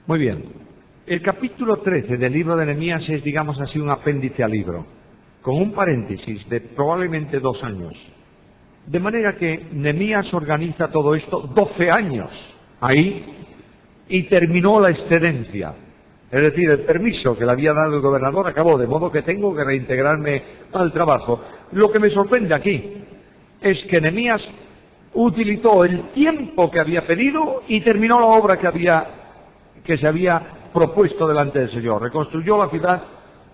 Muy bien. El capítulo 13 del libro de Nehemías es, digamos así, un apéndice al libro, con un paréntesis de probablemente 2 años. De manera que Nehemías organiza todo esto 12 años ahí y terminó la excedencia. Es decir, el permiso que le había dado el gobernador acabó, de modo que tengo que reintegrarme al trabajo. Lo que me sorprende aquí es que Nehemías utilizó el tiempo que había pedido y terminó la obra que se había propuesto delante del Señor. Reconstruyó la ciudad,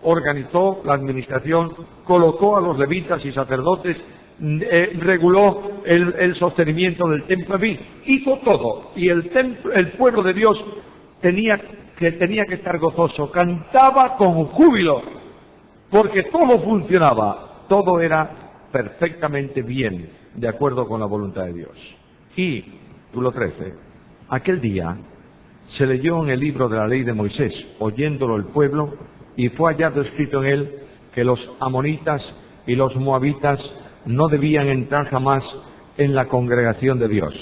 organizó la administración, colocó a los levitas y sacerdotes, reguló el sostenimiento del templo, en fin, hizo todo. Y el pueblo de Dios tenía que estar gozoso, cantaba con júbilo, porque todo funcionaba, todo era perfectamente bien, de acuerdo con la voluntad de Dios. Y, capítulo 13, aquel día se leyó en el libro de la ley de Moisés, oyéndolo el pueblo, y fue hallado escrito en él que los amonitas y los moabitas no debían entrar jamás en la congregación de Dios,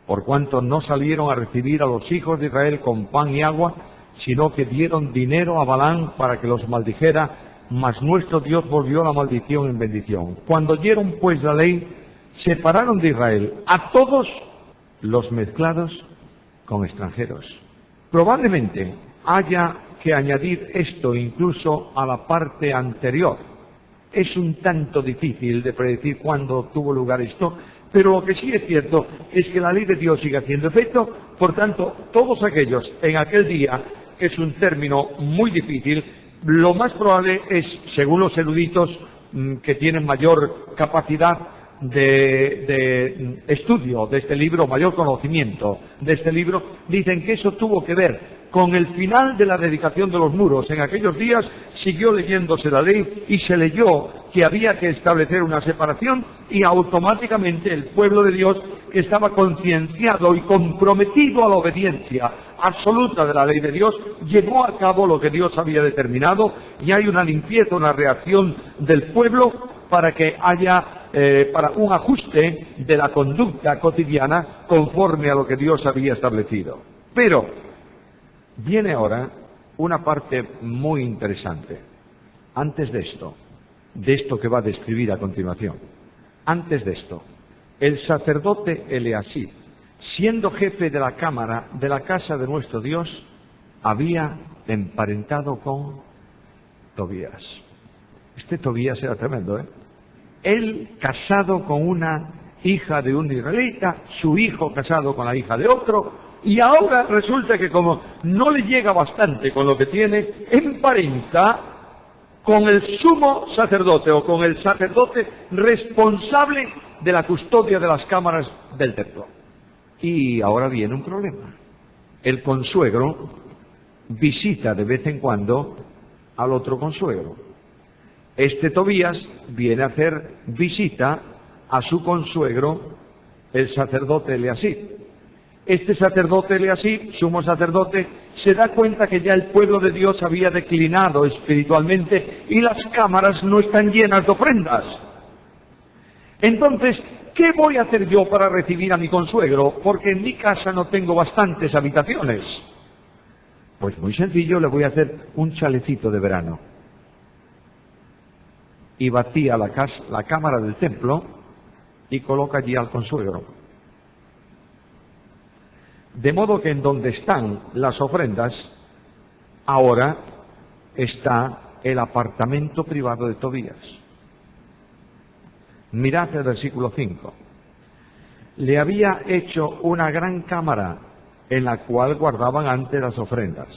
por cuanto no salieron a recibir a los hijos de Israel con pan y agua, sino que dieron dinero a Balaam para que los maldijera, mas nuestro Dios volvió la maldición en bendición. Cuando oyeron pues la ley, separaron de Israel a todos los mezclados con extranjeros. Probablemente haya que añadir esto incluso a la parte anterior. Es un tanto difícil de predecir cuándo tuvo lugar esto, pero lo que sí es cierto es que la ley de Dios sigue haciendo efecto. Por tanto, todos aquellos en aquel día, es un término muy difícil, lo más probable es, según los eruditos que tienen mayor capacidad de estudio de este libro, mayor conocimiento de este libro, dicen que eso tuvo que ver con el final de la dedicación de los muros. En aquellos días siguió leyéndose la ley y se leyó que había que establecer una separación, y automáticamente el pueblo de Dios, que estaba concienciado y comprometido a la obediencia absoluta de la ley de Dios, llevó a cabo lo que Dios había determinado, y hay una limpieza, una reacción del pueblo para que haya para un ajuste de la conducta cotidiana conforme a lo que Dios había establecido. Pero viene ahora una parte muy interesante. Antes de esto que va a describir a continuación, antes de esto, el sacerdote Eliasib, siendo jefe de la cámara de la casa de nuestro Dios, había emparentado con Tobías. Este Tobías era tremendo, ¿eh? Él casado con una hija de un israelita, su hijo casado con la hija de otro, y ahora resulta que como no le llega bastante con lo que tiene, emparenta con el sumo sacerdote o con el sacerdote responsable de la custodia de las cámaras del templo. Y ahora viene un problema. El consuegro visita de vez en cuando al otro consuegro. Este Tobías viene a hacer visita a su consuegro, el sacerdote Eliasib. Este sacerdote Eliasib, sumo sacerdote, se da cuenta que ya el pueblo de Dios había declinado espiritualmente y las cámaras no están llenas de ofrendas. Entonces, ¿qué voy a hacer yo para recibir a mi consuegro? Porque en mi casa no tengo bastantes habitaciones. Pues muy sencillo, le voy a hacer un chalecito de verano. Y vacía la cámara del templo y coloca allí al consuegro. De modo que en donde están las ofrendas, ahora está el apartamento privado de Tobías. Mirad el versículo 5. Le había hecho una gran cámara en la cual guardaban antes las ofrendas,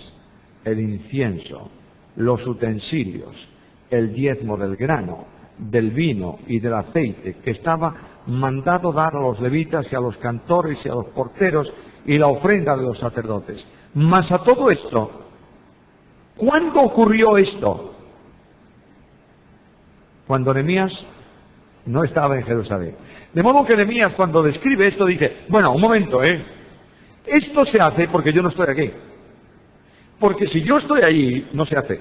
el incienso, los utensilios, el diezmo del grano, del vino y del aceite, que estaba mandado dar a los levitas y a los cantores y a los porteros, y la ofrenda de los sacerdotes. Mas a todo esto, ¿cuándo ocurrió esto? Cuando Nehemías no estaba en Jerusalén. De modo que Nehemías, cuando describe esto, dice, bueno, un momento, esto se hace porque yo no estoy aquí. Porque si yo estoy allí, no se hace.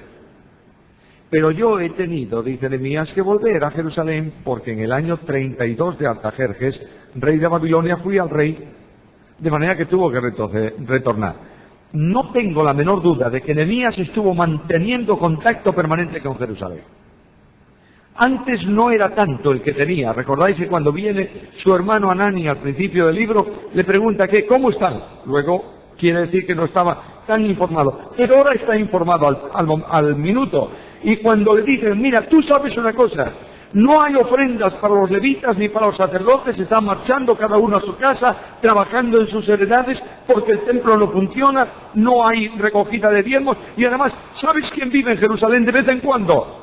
Pero yo he tenido, dice Nehemías, que volver a Jerusalén, porque en el año 32 de Artajerjes, rey de Babilonia, fui al rey, de manera que tuvo que retornar. no tengo la menor duda de que Nehemías estuvo manteniendo contacto permanente con Jerusalén. Antes no era tanto el que tenía. Recordáis que cuando viene su hermano Anani al principio del libro, le pregunta que ¿cómo están? Luego quiere decir que no estaba tan informado. Pero ahora está informado al minuto. Y cuando le dicen, mira, tú sabes una cosa, no hay ofrendas para los levitas ni para los sacerdotes, están marchando cada uno a su casa, trabajando en sus heredades, porque el templo no funciona, no hay recogida de diezmos, y además, ¿sabes quién vive en Jerusalén de vez en cuando?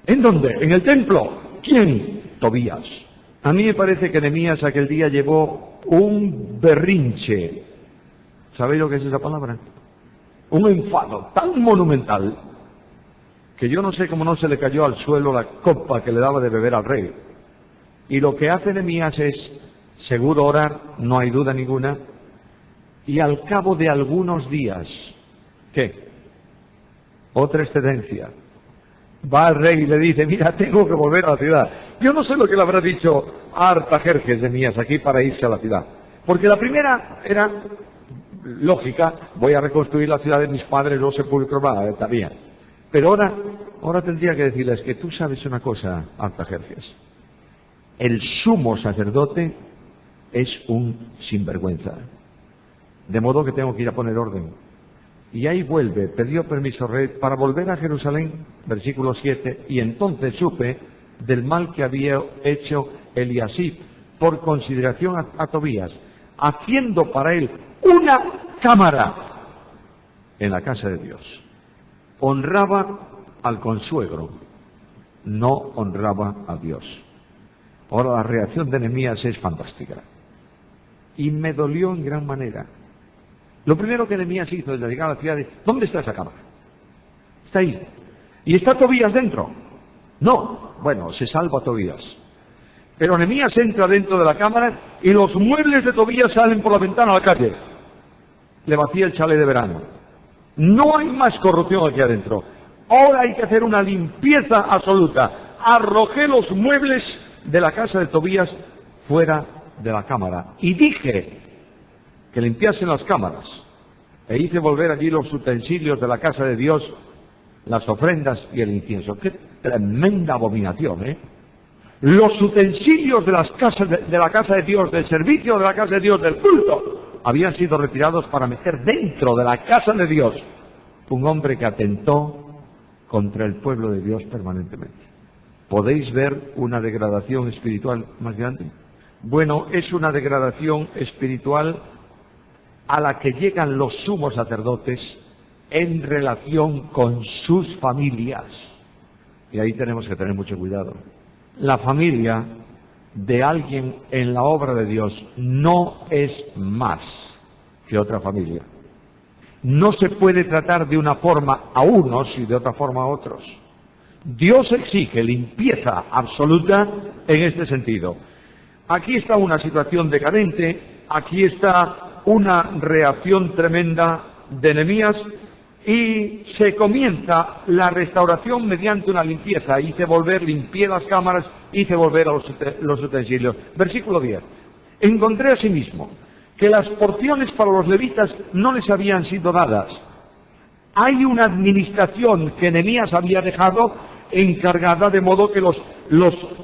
¿En dónde? ¿En el templo? ¿Quién? Tobías. A mí me parece que Nehemías aquel día llevó un berrinche. ¿Sabéis lo que es esa palabra? Un enfado tan monumental que yo no sé cómo no se le cayó al suelo la copa que le daba de beber al rey. Y lo que hace Nehemías es, seguro orar, no hay duda ninguna, y al cabo de algunos días, ¿qué? Otra excedencia. Va al rey y le dice, mira, tengo que volver a la ciudad. Yo no sé lo que le habrá dicho a Artajerjes Nehemías aquí para irse a la ciudad. Porque la primera era lógica, voy a reconstruir la ciudad de mis padres, los sepulcros, está bien. Pero ahora tendría que decirles que tú sabes una cosa, Artajerjes. El sumo sacerdote es un sinvergüenza. De modo que tengo que ir a poner orden. Y ahí vuelve, pidió permiso rey para volver a Jerusalén, versículo 7, y entonces supe del mal que había hecho Eliasib por consideración a Tobías, haciendo para él una cámara en la casa de Dios. Honraba al consuegro, no honraba a Dios. Ahora la reacción de Nehemías es fantástica. Y me dolió en gran manera. Lo primero que Nehemías hizo desde llegar a la ciudad es, ¿dónde está esa cámara? Está ahí. ¿Y está Tobías dentro? No. Bueno, se salva Tobías. Pero Nehemías entra dentro de la cámara y los muebles de Tobías salen por la ventana a la calle. Le vacía el chalet de verano. No hay más corrupción aquí adentro. Ahora hay que hacer una limpieza absoluta. Arrojé los muebles de la casa de Tobías fuera de la cámara. Y dije que limpiasen las cámaras. E hice volver allí los utensilios de la casa de Dios, las ofrendas y el incienso. ¡Qué tremenda abominación, eh! Los utensilios de la casa de Dios, del servicio de la casa de Dios, del culto, habían sido retirados para meter dentro de la casa de Dios un hombre que atentó contra el pueblo de Dios permanentemente. ¿Podéis ver una degradación espiritual más grande? Bueno, es una degradación espiritual a la que llegan los sumos sacerdotes en relación con sus familias. Y ahí tenemos que tener mucho cuidado. La familia de alguien en la obra de Dios no es más que otra familia. No se puede tratar de una forma a unos y de otra forma a otros. Dios exige limpieza absoluta en este sentido. Aquí está una situación decadente, aquí está una reacción tremenda de Nehemías y se comienza la restauración mediante una limpieza. Hice volver, limpié las cámaras, hice volver a los utensilios. Versículo 10. Encontré asimismo que las porciones para los levitas no les habían sido dadas. Hay una administración que Nehemías había dejado encargada, de modo que los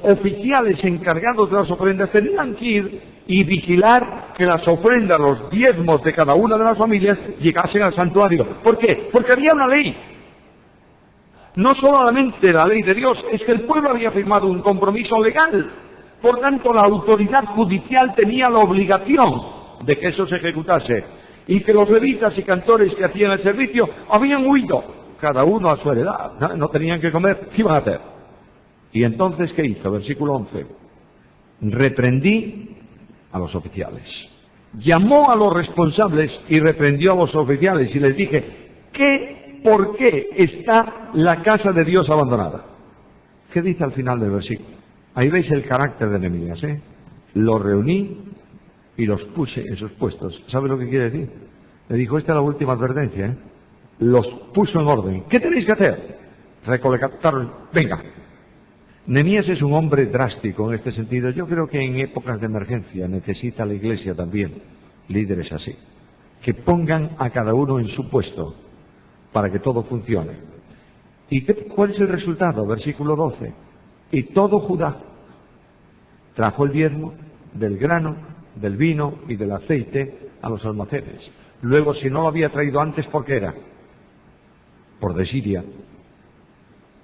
oficiales encargados de las ofrendas tenían que ir y vigilar que las ofrendas, los diezmos de cada una de las familias llegasen al santuario. ¿Por qué? Porque había una ley. No solamente la ley de Dios, es que el pueblo había firmado un compromiso legal. Por tanto, la autoridad judicial tenía la obligación de que eso se ejecutase. Y que los levitas y cantores que hacían el servicio habían huido, cada uno a su heredad, no tenían que comer, ¿qué iban a hacer? Y entonces, ¿qué hizo? Versículo 11. Reprendí a los oficiales. Llamó a los responsables y reprendió a los oficiales y les dije, ¿por qué está la casa de Dios abandonada? ¿Qué dice al final del versículo? Ahí veis el carácter de Nehemías, ¿eh? Los reuní y los puse en sus puestos. ¿Sabe lo que quiere decir? Le dijo, esta es la última advertencia, ¿eh? Los puso en orden. ¿Qué tenéis que hacer? Recolectaron. Venga. Nehemías es un hombre drástico en este sentido. Yo creo que en épocas de emergencia necesita la Iglesia también líderes así. que pongan a cada uno en su puesto para que todo funcione. ¿Y cuál es el resultado? Versículo 12. Y todo Judá trajo el diezmo del grano, del vino y del aceite a los almacenes. Luego, si no lo había traído antes, ¿por qué era? Por desidia.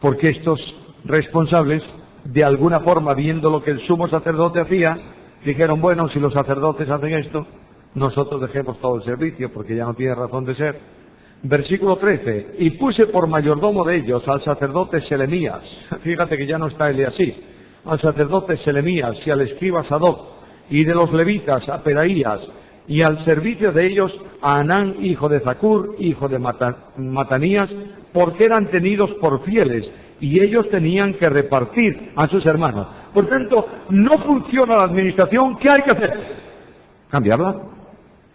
Porque estos responsables, de alguna forma, viendo lo que el sumo sacerdote hacía, dijeron, bueno, si los sacerdotes hacen esto, nosotros dejemos todo el servicio, porque ya no tiene razón de ser. Versículo 13, y puse por mayordomo de ellos al sacerdote Selemías, fíjate que ya no está Eliasib, al sacerdote Selemías y al escriba Sadoc, y de los levitas a Pedaías, y al servicio de ellos a Anán, hijo de Zacur, hijo de Matanías, porque eran tenidos por fieles, y ellos tenían que repartir a sus hermanos. Por tanto, no funciona la administración, ¿qué hay que hacer? Cambiarla.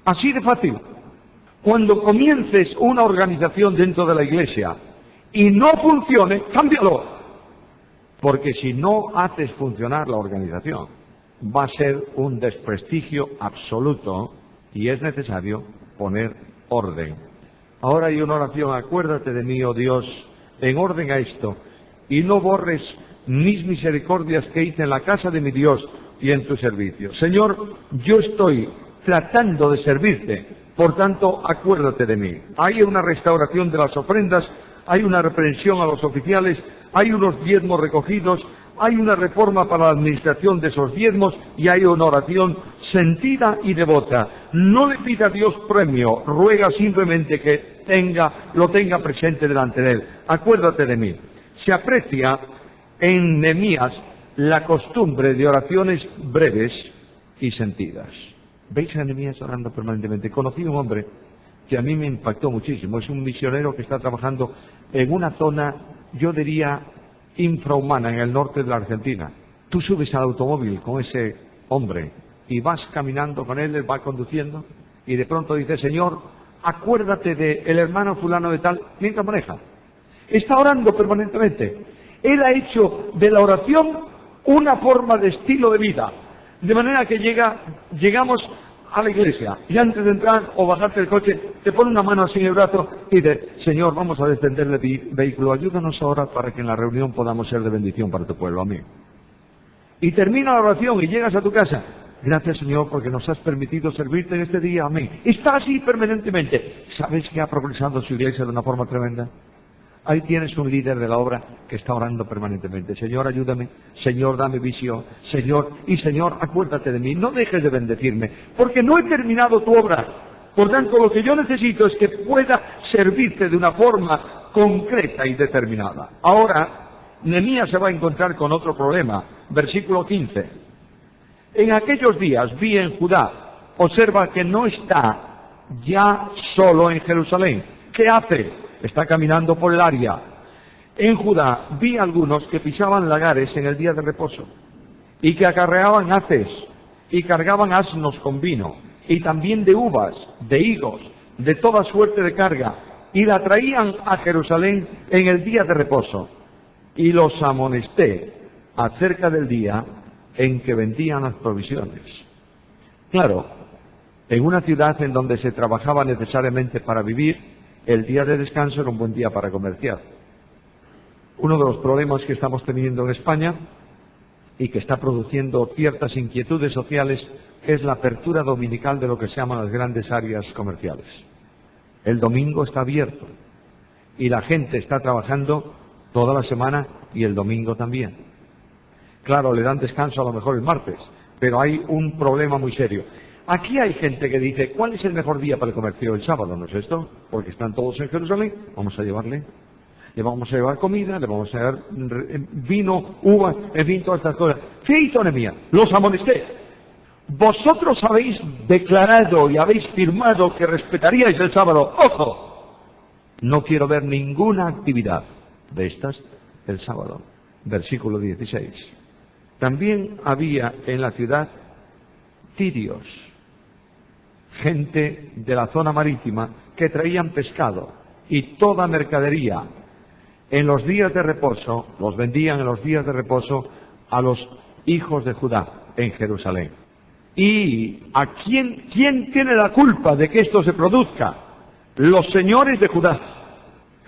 Así de fácil. Cuando comiences una organización dentro de la iglesia y no funcione, cámbialo. Porque si no haces funcionar la organización, va a ser un desprestigio absoluto y es necesario poner orden. Ahora hay una oración, acuérdate de mí, oh Dios, en orden a esto, y no borres mis misericordias que hice en la casa de mi Dios y en tu servicio. Señor, yo estoy tratando de servirte, por tanto, acuérdate de mí. Hay una restauración de las ofrendas, hay una reprensión a los oficiales, hay unos diezmos recogidos, hay una reforma para la administración de esos diezmos y hay una oración sentida y devota. No le pida a Dios premio, ruega simplemente que lo tenga presente delante de él. Acuérdate de mí. Se aprecia en Nehemías la costumbre de oraciones breves y sentidas. ¿Veis a Nehemías orando permanentemente? Conocí a un hombre que a mí me impactó muchísimo. Es un misionero que está trabajando en una zona, yo diría, infrahumana, en el norte de la Argentina. Tú subes al automóvil con ese hombre y vas caminando con él va conduciendo, y de pronto dice, Señor, acuérdate del hermano fulano de tal, mientras maneja. Está orando permanentemente. Él ha hecho de la oración una forma de estilo de vida. De manera que llegamos a la iglesia y antes de entrar o bajarte del coche, te pone una mano así en el brazo y dice, Señor, vamos a descender el vehículo, ayúdanos ahora para que en la reunión podamos ser de bendición para tu pueblo. Amén. Y termina la oración y llegas a tu casa. Gracias, Señor, porque nos has permitido servirte en este día. Amén. Está así permanentemente. ¿Sabes que ha progresado su iglesia de una forma tremenda? Ahí tienes un líder de la obra que está orando permanentemente. Señor, ayúdame. Señor, dame visión. Señor, y Señor, acuérdate de mí. No dejes de bendecirme, porque no he terminado tu obra. Por tanto, lo que yo necesito es que pueda servirte de una forma concreta y determinada. Ahora, Nehemías se va a encontrar con otro problema. Versículo 15. En aquellos días vi en Judá, observa que no está ya solo en Jerusalén. ¿Qué hace? Está caminando por el área. En Judá vi algunos que pisaban lagares en el día de reposo, y que acarreaban haces, y cargaban asnos con vino, y también de uvas, de higos, de toda suerte de carga, y la traían a Jerusalén en el día de reposo. Y los amonesté acerca del día en que vendían las provisiones. Claro, en una ciudad en donde se trabajaba necesariamente para vivir, el día de descanso era un buen día para comerciar. Uno de los problemas que estamos teniendo en España y que está produciendo ciertas inquietudes sociales es la apertura dominical de lo que se llaman las grandes áreas comerciales. El domingo está abierto y la gente está trabajando toda la semana y el domingo también. Claro, le dan descanso a lo mejor el martes, pero hay un problema muy serio. Aquí hay gente que dice, ¿cuál es el mejor día para el comercio? El sábado, ¿no es esto? Porque están todos en Jerusalén, vamos a llevarle. Le vamos a llevar comida, le vamos a llevar vino, uvas, en fin, todas estas cosas. ¿Qué hizo Nehemías? Los amonesté. Vosotros habéis declarado y habéis firmado que respetaríais el sábado. ¡Ojo! No quiero ver ninguna actividad de estas el sábado. Versículo 16. También había en la ciudad tirios, gente de la zona marítima que traían pescado y toda mercadería. En los días de reposo, los vendían en los días de reposo a los hijos de Judá en Jerusalén. ¿Y a quién tiene la culpa de que esto se produzca? Los señores de Judá,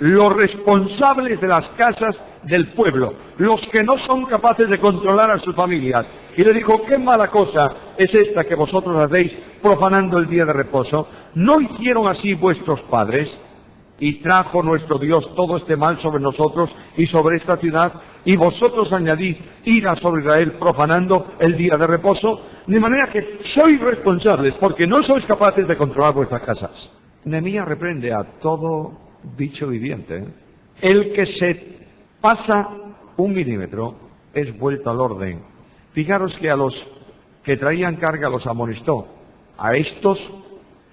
los responsables de las casas del pueblo, los que no son capaces de controlar a sus familias. Y le dijo, qué mala cosa es esta que vosotros hacéis profanando el día de reposo. ¿No hicieron así vuestros padres? Y trajo nuestro Dios todo este mal sobre nosotros y sobre esta ciudad, y vosotros añadís ira sobre Israel profanando el día de reposo, de manera que sois responsables porque no sois capaces de controlar vuestras casas. Nehemías reprende a todo bicho viviente. El que se pasa 1 milímetro es vuelto al orden. Fijaros que a los que traían carga los amonestó, a estos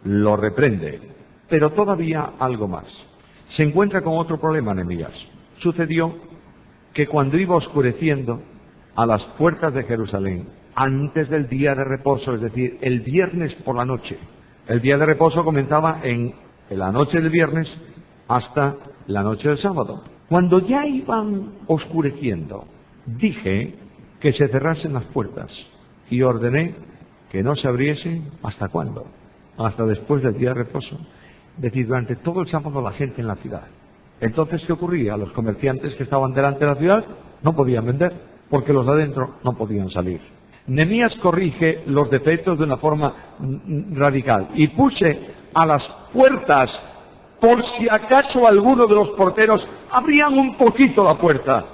los reprende. Pero todavía algo más. Se encuentra con otro problema, Nehemías. Sucedió que cuando iba oscureciendo a las puertas de Jerusalén, antes del día de reposo, es decir, el viernes por la noche, el día de reposo comenzaba en la noche del viernes hasta la noche del sábado. Cuando ya iban oscureciendo, dije que se cerrasen las puertas y ordené que no se abriesen ¿hasta cuándo? Hasta después del día de reposo. Es decir, durante todo el sábado la gente en la ciudad. Entonces, ¿qué ocurría? Los comerciantes que estaban delante de la ciudad no podían vender, porque los de adentro no podían salir. Nehemías corrige los defectos de una forma radical. Y puse a las puertas, por si acaso alguno de los porteros abrían un poquito la puerta.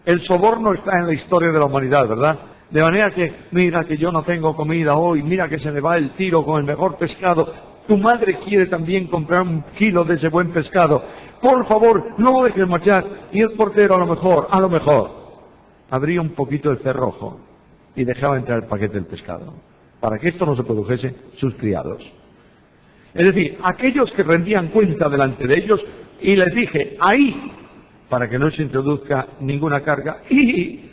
El soborno está en la historia de la humanidad, ¿verdad? De manera que, mira que yo no tengo comida hoy, mira que se me va el tiro con el mejor pescado. Tu madre quiere también comprar 1 kilo de ese buen pescado. Por favor, no lo dejes marchar. Y el portero a lo mejor, abría un poquito el cerrojo y dejaba entrar el paquete del pescado, para que esto no se produjese sus criados. Es decir, aquellos que rendían cuenta delante de ellos, y les dije, ahí, para que no se introduzca ninguna carga, y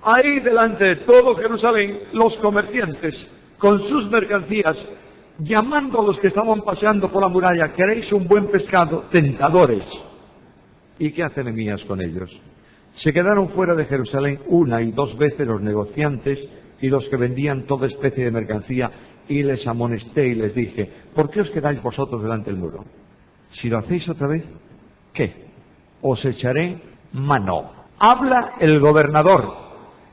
ahí delante de todo Jerusalén, los comerciantes, con sus mercancías, llamando a los que estaban paseando por la muralla, ¿queréis un buen pescado? Tentadores. ¿Y qué hace Nehemías con ellos? Se quedaron fuera de Jerusalén 1 y 2 veces los negociantes y los que vendían toda especie de mercancía, y les amonesté y les dije, ¿por qué os quedáis vosotros delante del muro? Si lo hacéis otra vez, ¿qué? Os echaré mano. Habla el gobernador,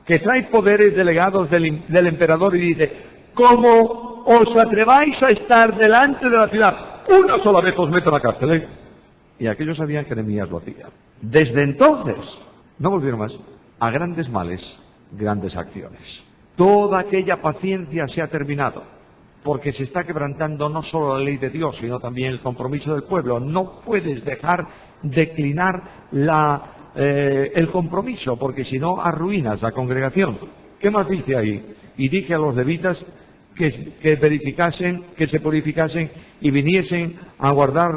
que trae poderes delegados del emperador, y dice, como os atreváis a estar delante de la ciudad, una sola vez os meto en la cárcel, ¿eh? Y aquellos sabían que Nehemías lo hacía. Desde entonces, no volvieron más a grandes males, grandes acciones. Toda aquella paciencia se ha terminado, porque se está quebrantando no solo la ley de Dios, sino también el compromiso del pueblo. No puedes dejar declinar el compromiso, porque si no arruinas la congregación. ¿Qué más dice ahí? Y dije a los levitas que verificasen, que se purificasen y viniesen a guardar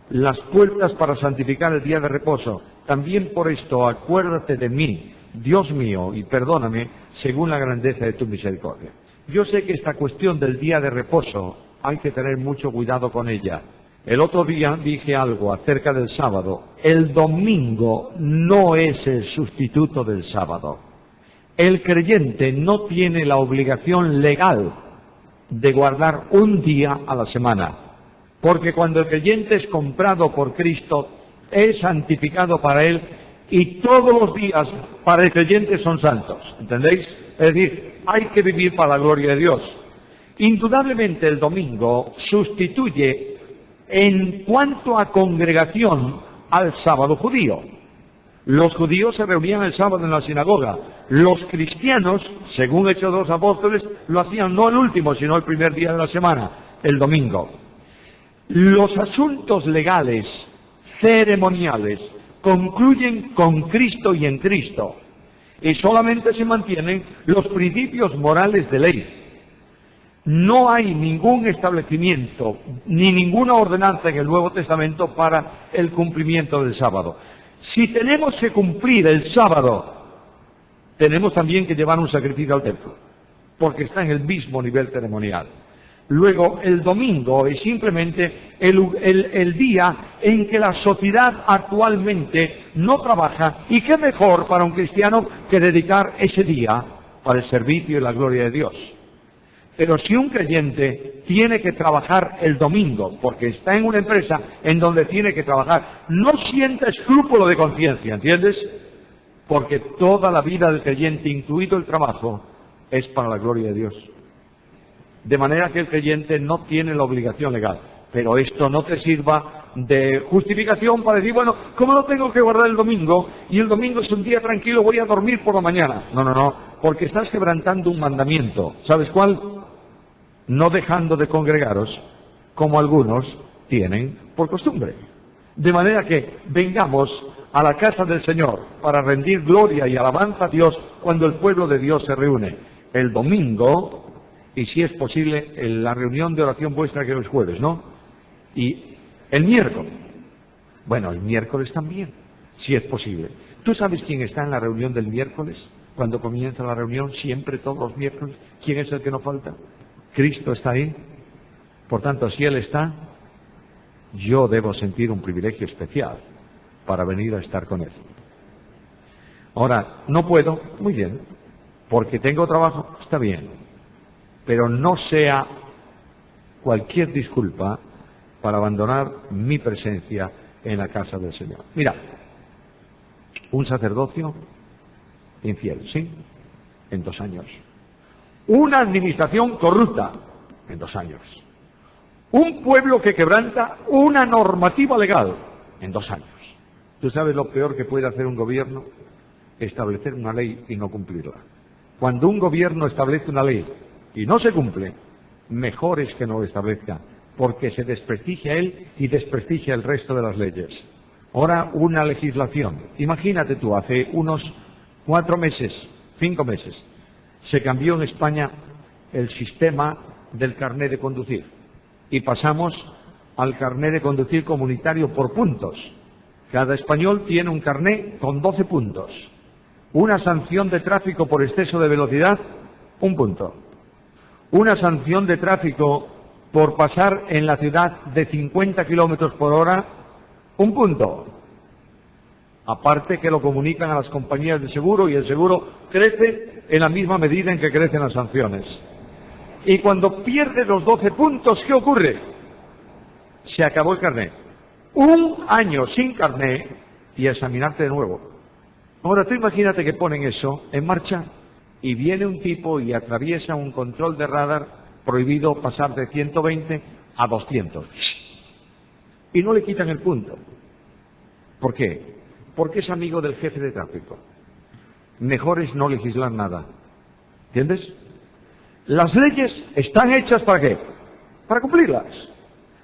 las puertas para santificar el día de reposo. También por esto acuérdate de mí, Dios mío, y perdóname según la grandeza de tu misericordia. Yo sé que esta cuestión del día de reposo hay que tener mucho cuidado con ella. El otro día dije algo acerca del sábado. El domingo no es el sustituto del sábado. El creyente no tiene la obligación legal de guardar un día a la semana, porque cuando el creyente es comprado por Cristo, es santificado para Él, y todos los días para el creyente son santos, ¿entendéis? Es decir, hay que vivir para la gloria de Dios. Indudablemente el domingo sustituye en cuanto a congregación al sábado judío. Los judíos se reunían el sábado en la sinagoga. Los cristianos, según Hechos de los Apóstoles, lo hacían no el último, sino el primer día de la semana, el domingo. Los asuntos legales, ceremoniales, concluyen con Cristo y en Cristo, y solamente se mantienen los principios morales de ley. No hay ningún establecimiento, ni ninguna ordenanza en el Nuevo Testamento para el cumplimiento del sábado. Si tenemos que cumplir el sábado, tenemos también que llevar un sacrificio al templo, porque está en el mismo nivel ceremonial. Luego, el domingo es simplemente el día en que la sociedad actualmente no trabaja, y qué mejor para un cristiano que dedicar ese día para el servicio y la gloria de Dios. Pero si un creyente tiene que trabajar el domingo, porque está en una empresa en donde tiene que trabajar, no sienta escrúpulo de conciencia, ¿entiendes? Porque toda la vida del creyente, incluido el trabajo, es para la gloria de Dios. De manera que el creyente no tiene la obligación legal. Pero esto no te sirva de justificación para decir, bueno, ¿cómo no tengo que guardar el domingo? Y el domingo es un día tranquilo, voy a dormir por la mañana. No, porque estás quebrantando un mandamiento. ¿Sabes cuál? No dejando de congregaros, como algunos tienen por costumbre. De manera que vengamos a la casa del Señor para rendir gloria y alabanza a Dios cuando el pueblo de Dios se reúne. El domingo, y si es posible, en la reunión de oración vuestra que es jueves, ¿no? Y el miércoles. Bueno, el miércoles también, si es posible. ¿Tú sabes quién está en la reunión del miércoles? Cuando comienza la reunión, siempre todos los miércoles, ¿quién es el que no falta? Cristo está ahí. Por tanto, si Él está, yo debo sentir un privilegio especial para venir a estar con Él. Ahora, no puedo, muy bien, porque tengo trabajo, está bien, pero no sea cualquier disculpa para abandonar mi presencia en la casa del Señor. Mira, un sacerdocio infiel, ¿sí? En 2 años. Una administración corrupta, en 2 años. Un pueblo que quebranta una normativa legal, en 2 años. ¿Tú sabes lo peor que puede hacer un gobierno? Establecer una ley y no cumplirla. Cuando un gobierno establece una ley y no se cumple, mejor es que no lo establezca, porque se desprestigia él y desprestigia el resto de las leyes. Ahora, una legislación. Imagínate tú, hace unos 4 meses, 5 meses, se cambió en España el sistema del carné de conducir y pasamos al carné de conducir comunitario por puntos. Cada español tiene un carné con 12 puntos. Una sanción de tráfico por exceso de velocidad, 1 punto. Una sanción de tráfico por pasar en la ciudad de 50 kilómetros por hora, 1 punto. Aparte que lo comunican a las compañías de seguro y el seguro crece en la misma medida en que crecen las sanciones. Y cuando pierdes los 12 puntos, ¿qué ocurre? Se acabó el carné. 1 año sin carné y a examinarte de nuevo. Ahora tú imagínate que ponen eso en marcha y viene un tipo y atraviesa un control de radar prohibido pasar de 120 a 200. Y no le quitan el punto. ¿Por qué? Porque es amigo del jefe de tráfico. Mejor es no legislar nada. ¿Entiendes? Las leyes están hechas ¿para qué? Para cumplirlas.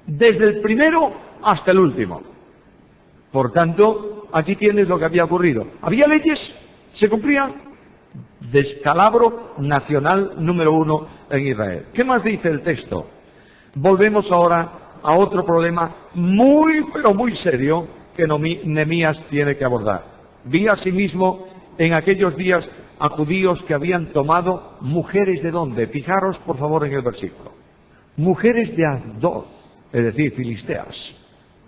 Desde el primero hasta el último. Por tanto, aquí tienes lo que había ocurrido. Había leyes, se cumplían. Descalabro nacional número 1 en Israel. ¿Qué más dice el texto? Volvemos ahora a otro problema muy, pero muy serio que Nehemías tiene que abordar. Vi asimismo en aquellos días a judíos que habían tomado mujeres de dónde. Fijaros por favor en el versículo. Mujeres de Asdod, es decir, filisteas,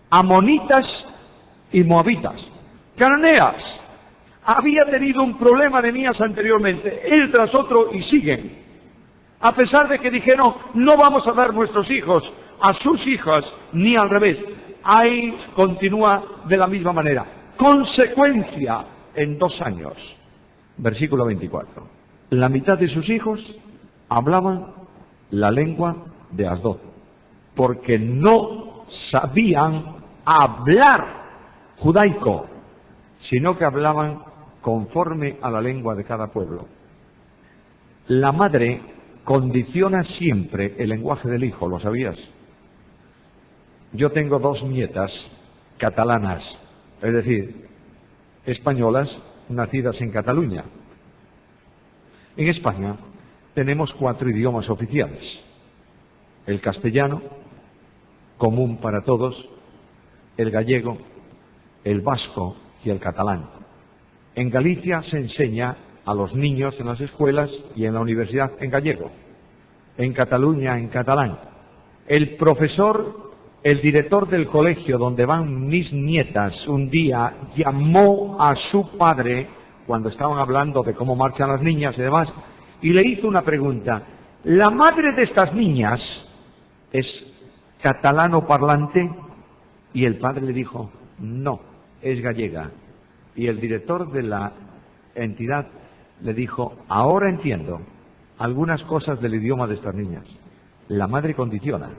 amonitas y moabitas, cananeas. Había tenido un problema Nehemías anteriormente, él tras otro, y siguen. A pesar de que dijeron, no vamos a dar nuestros hijos a sus hijas, ni al revés. Ahí continúa de la misma manera. Consecuencia en 2 años. Versículo 24. La mitad de sus hijos hablaban la lengua de Asdod, porque no sabían hablar judaico, sino que hablaban conforme a la lengua de cada pueblo. La madre condiciona siempre el lenguaje del hijo, ¿lo sabías? Yo tengo 2 nietas catalanas, es decir, españolas nacidas en Cataluña. En España tenemos 4 idiomas oficiales. El castellano, común para todos, el gallego, el vasco y el catalán. En Galicia se enseña a los niños en las escuelas y en la universidad en gallego. En Cataluña en catalán. El profesor, el director del colegio donde van mis nietas, un día llamó a su padre, cuando estaban hablando de cómo marchan las niñas y demás, y le hizo una pregunta. la madre de estas niñas es catalano parlante, y el padre le dijo, no, es gallega. Y el director de la entidad le dijo, ahora entiendo algunas cosas del idioma de estas niñas. La madre condiciona,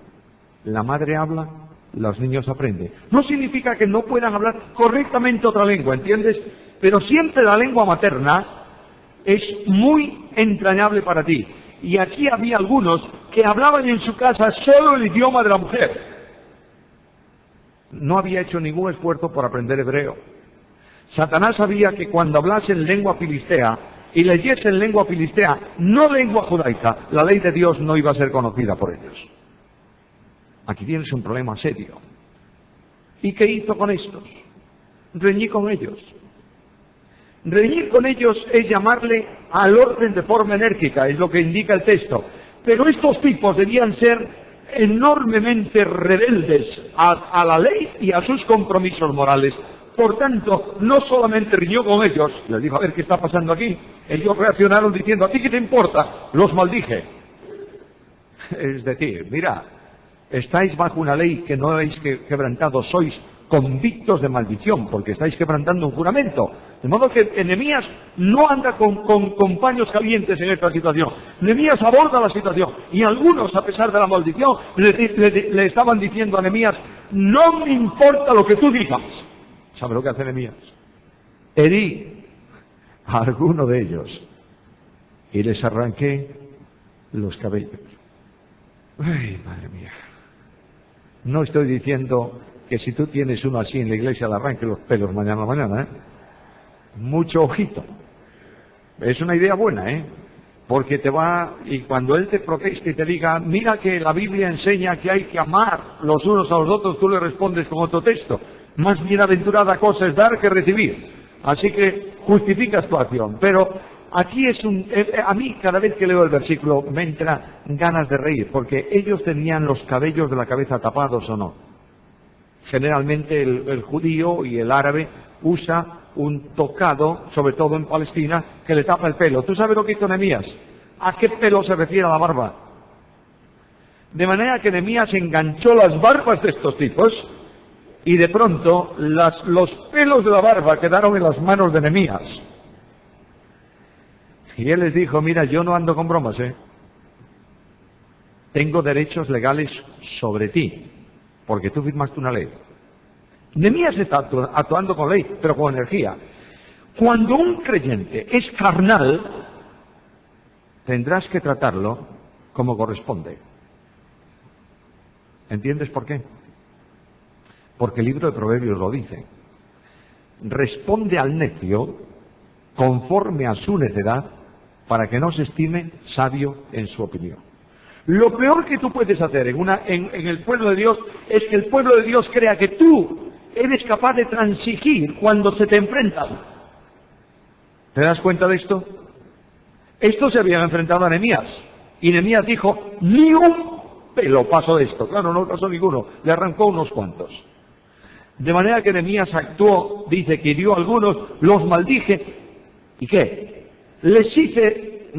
la madre habla, los niños aprenden. No significa que no puedan hablar correctamente otra lengua, ¿entiendes? Pero siempre la lengua materna es muy entrañable para ti. Y aquí había algunos que hablaban en su casa solo el idioma de la mujer. No había hecho ningún esfuerzo por aprender hebreo. Satanás sabía que cuando hablase en lengua filistea y leyese en lengua filistea, no lengua judaica, la ley de Dios no iba a ser conocida por ellos. Aquí tienes un problema serio. ¿Y qué hizo con estos? Reñí con ellos. Reñir con ellos es llamarle al orden de forma enérgica, es lo que indica el texto. Pero estos tipos debían ser enormemente rebeldes a la ley y a sus compromisos morales. Por tanto, no solamente riñó con ellos, les dijo, a ver qué está pasando aquí. Ellos reaccionaron diciendo, ¿a ti qué te importa? Los maldije. Es decir, mira, estáis bajo una ley que no habéis quebrantado, sois convictos de maldición, porque estáis quebrantando un juramento. De modo que Nehemías no anda con paños calientes en esta situación. Nehemías aborda la situación. Y algunos, a pesar de la maldición, le estaban diciendo a Nehemías, no me importa lo que tú digas. ¿Sabe lo que hace Nehemías? Herí a alguno de ellos y les arranqué los cabellos. Ay, madre mía. No estoy diciendo que si tú tienes uno así en la iglesia le arranque los pelos mañana a mañana, ¿eh? Mucho ojito. Es una idea buena, ¿eh? Porque te va, y cuando él te proteste y te diga, mira que la Biblia enseña que hay que amar los unos a los otros, tú le respondes con otro texto. Más bienaventurada cosa es dar que recibir. Así que justificas tu acción. Pero aquí a mí cada vez que leo el versículo me entra ganas de reír, porque ellos tenían los cabellos de la cabeza tapados o no. Generalmente el judío y el árabe usa un tocado, sobre todo en Palestina, que le tapa el pelo. ¿Tú sabes lo que hizo Nehemías? ¿A qué pelo se refiere a la barba? De manera que Nehemías enganchó las barbas de estos tipos y de pronto los pelos de la barba quedaron en las manos de Nehemías. Y él les dijo, mira, yo no ando con bromas, tengo derechos legales sobre ti, porque tú firmaste una ley. Nehemías está actuando con ley, pero con energía. Cuando un creyente es carnal, tendrás que tratarlo como corresponde. ¿Entiendes por qué? Porque el libro de Proverbios lo dice. Responde al necio conforme a su necedad, para que no se estime sabio en su opinión. Lo peor que tú puedes hacer en el pueblo de Dios es que el pueblo de Dios crea que tú eres capaz de transigir cuando se te enfrentan. ¿Te das cuenta de esto? Estos se habían enfrentado a Nehemías, y Nehemías dijo, ni un pelo paso de esto. Claro, no pasó ninguno, le arrancó unos cuantos. De manera que Nehemías actuó, dice que hirió a algunos, los maldije, ¿y qué? Les hice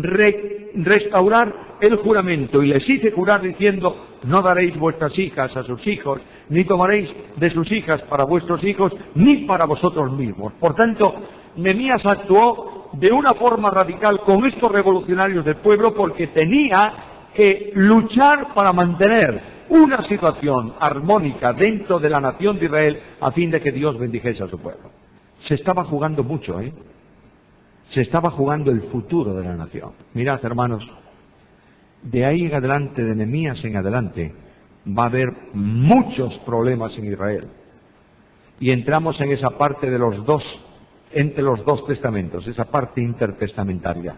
restaurar el juramento, y les hice jurar diciendo, no daréis vuestras hijas a sus hijos, ni tomaréis de sus hijas para vuestros hijos, ni para vosotros mismos. Por tanto, Nehemías actuó de una forma radical con estos revolucionarios del pueblo, porque tenía que luchar para mantener una situación armónica dentro de la nación de Israel, a fin de que Dios bendijese a su pueblo. Se estaba jugando mucho, Se estaba jugando el futuro de la nación. Mirad, hermanos, de ahí en adelante, de Nehemías en adelante, va a haber muchos problemas en Israel. Y entramos en esa parte entre los dos testamentos, esa parte intertestamentaria,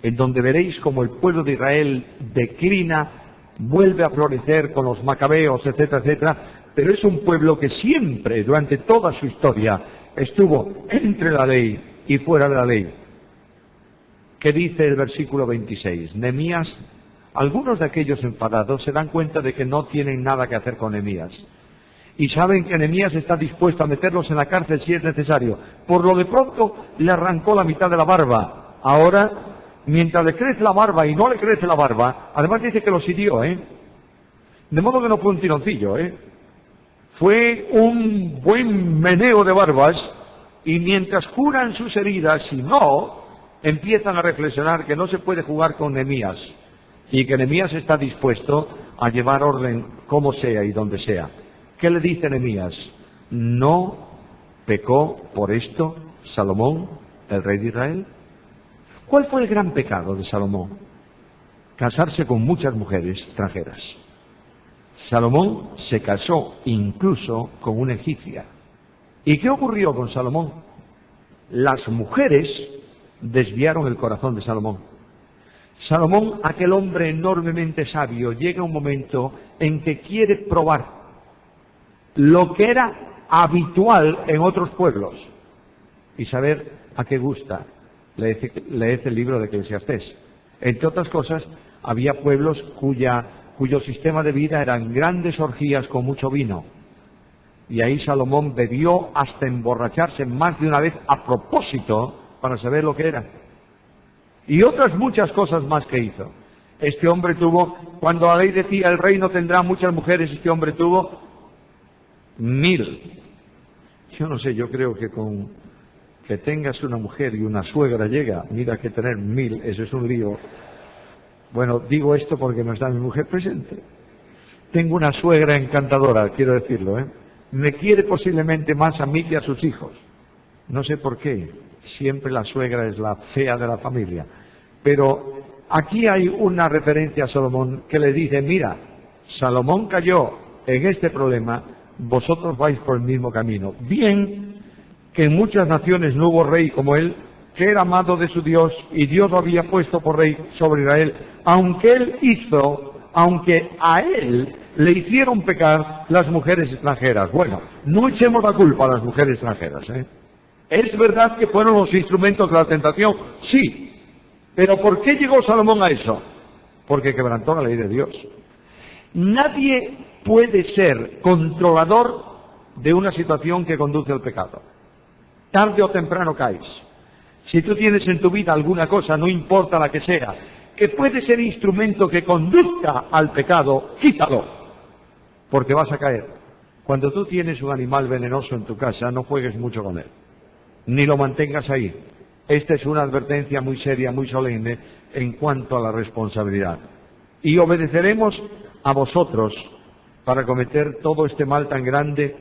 en donde veréis como el pueblo de Israel declina, vuelve a florecer con los macabeos, etcétera, etcétera, pero es un pueblo que siempre, durante toda su historia, estuvo entre la ley y fuera de la ley. ¿Qué dice el versículo 26? Nehemías, algunos de aquellos enfadados se dan cuenta de que no tienen nada que hacer con Nehemías. Y saben que Nehemías está dispuesto a meterlos en la cárcel si es necesario. Por lo de pronto le arrancó la mitad de la barba. Ahora mientras le crece la barba y no le crece la barba, además dice que los hirió, de modo que no fue un tironcillo, fue un buen meneo de barbas, y mientras curan sus heridas, y no, empiezan a reflexionar que no se puede jugar con Nehemías, y que Nehemías está dispuesto a llevar orden como sea y donde sea. ¿Qué le dice Nehemías? ¿No pecó por esto Salomón, el rey de Israel? ¿Cuál fue el gran pecado de Salomón? Casarse con muchas mujeres extranjeras. Salomón se casó incluso con una egipcia. ¿Y qué ocurrió con Salomón? Las mujeres desviaron el corazón de Salomón. Salomón, aquel hombre enormemente sabio, llega un momento en que quiere probar lo que era habitual en otros pueblos y saber a qué gusta. Leed el libro de Eclesiastés. Entre otras cosas, había pueblos cuyo sistema de vida eran grandes orgías con mucho vino. Y ahí Salomón bebió hasta emborracharse más de una vez a propósito para saber lo que era. Y otras muchas cosas más que hizo. Este hombre tuvo, cuando la ley decía el rey no tendrá muchas mujeres, este hombre tuvo 1000. Yo no sé, yo creo que con que tengas una mujer y una suegra llega, mira que tener 1000, eso es un lío. Bueno, digo esto porque no está mi mujer presente. Tengo una suegra encantadora, quiero decirlo, Me quiere posiblemente más a mí que a sus hijos. No sé por qué. Siempre la suegra es la fea de la familia. Pero aquí hay una referencia a Salomón que le dice, mira, Salomón cayó en este problema, vosotros vais por el mismo camino. Bien que en muchas naciones no hubo rey como él, que era amado de su Dios, y Dios lo había puesto por rey sobre Israel, aunque a él le hicieron pecar las mujeres extranjeras. Bueno, no echemos la culpa a las mujeres extranjeras, ¿Es verdad que fueron los instrumentos de la tentación? Sí. ¿Pero por qué llegó Salomón a eso? Porque quebrantó la ley de Dios. Nadie puede ser controlador de una situación que conduce al pecado. Tarde o temprano caes. Si tú tienes en tu vida alguna cosa, no importa la que sea, que puede ser instrumento que conduzca al pecado, quítalo, porque vas a caer. Cuando tú tienes un animal venenoso en tu casa, no juegues mucho con él, ni lo mantengas ahí. Esta es una advertencia muy seria, muy solemne en cuanto a la responsabilidad. Y obedeceremos a vosotros para cometer todo este mal tan grande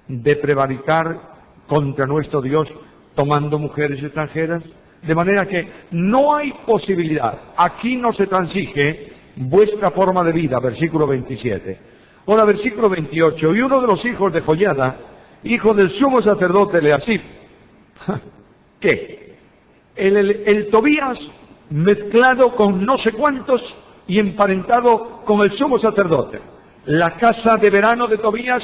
de prevaricar contra nuestro Dios tomando mujeres extranjeras, de manera que no hay posibilidad. Aquí no se transige vuestra forma de vida, versículo 27. Ahora, versículo 28. Y uno de los hijos de Joiada, hijo del sumo sacerdote Eliasib, ¿qué? El Tobías mezclado con no sé cuántos y emparentado con el sumo sacerdote. La casa de verano de Tobías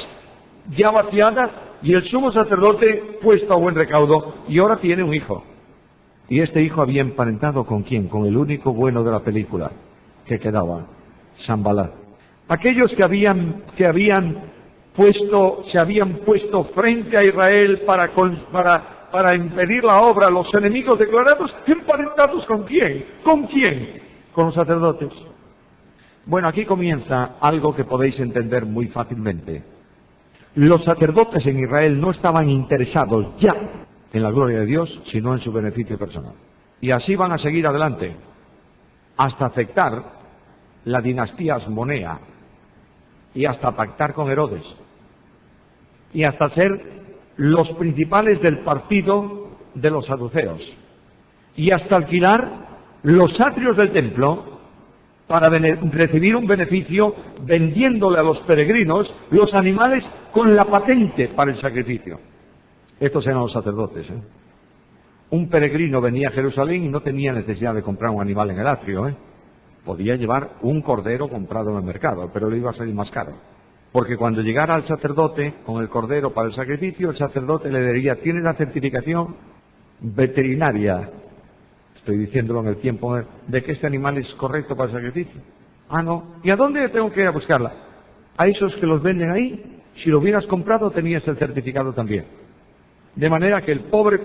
ya vaciada y el sumo sacerdote puesto a buen recaudo, y ahora tiene un hijo. Y este hijo había emparentado ¿con quién? Con el único bueno de la película que quedaba, Sanballat. Aquellos que se habían puesto frente a Israel para impedir la obra, los enemigos declarados, emparentados ¿con quién? ¿Con quién? Con los sacerdotes. Bueno, aquí comienza algo que podéis entender muy fácilmente. Los sacerdotes en Israel no estaban interesados ya en la gloria de Dios, sino en su beneficio personal. Y así van a seguir adelante, hasta aceptar la dinastía asmonea, y hasta pactar con Herodes, y hasta ser los principales del partido de los saduceos, y hasta alquilar los atrios del templo para recibir un beneficio vendiéndole a los peregrinos los animales con la patente para el sacrificio. Estos eran los sacerdotes. Un peregrino venía a Jerusalén y no tenía necesidad de comprar un animal en el atrio. Podía llevar un cordero comprado en el mercado, pero le iba a salir más caro. Porque cuando llegara al sacerdote con el cordero para el sacrificio, el sacerdote le diría, ¿tienes la certificación veterinaria? Estoy diciéndolo en el tiempo de que este animal es correcto para el sacrificio. Ah, no. ¿Y a dónde tengo que ir a buscarla? A esos que los venden ahí. Si lo hubieras comprado, tenías el certificado también. De manera que el pobre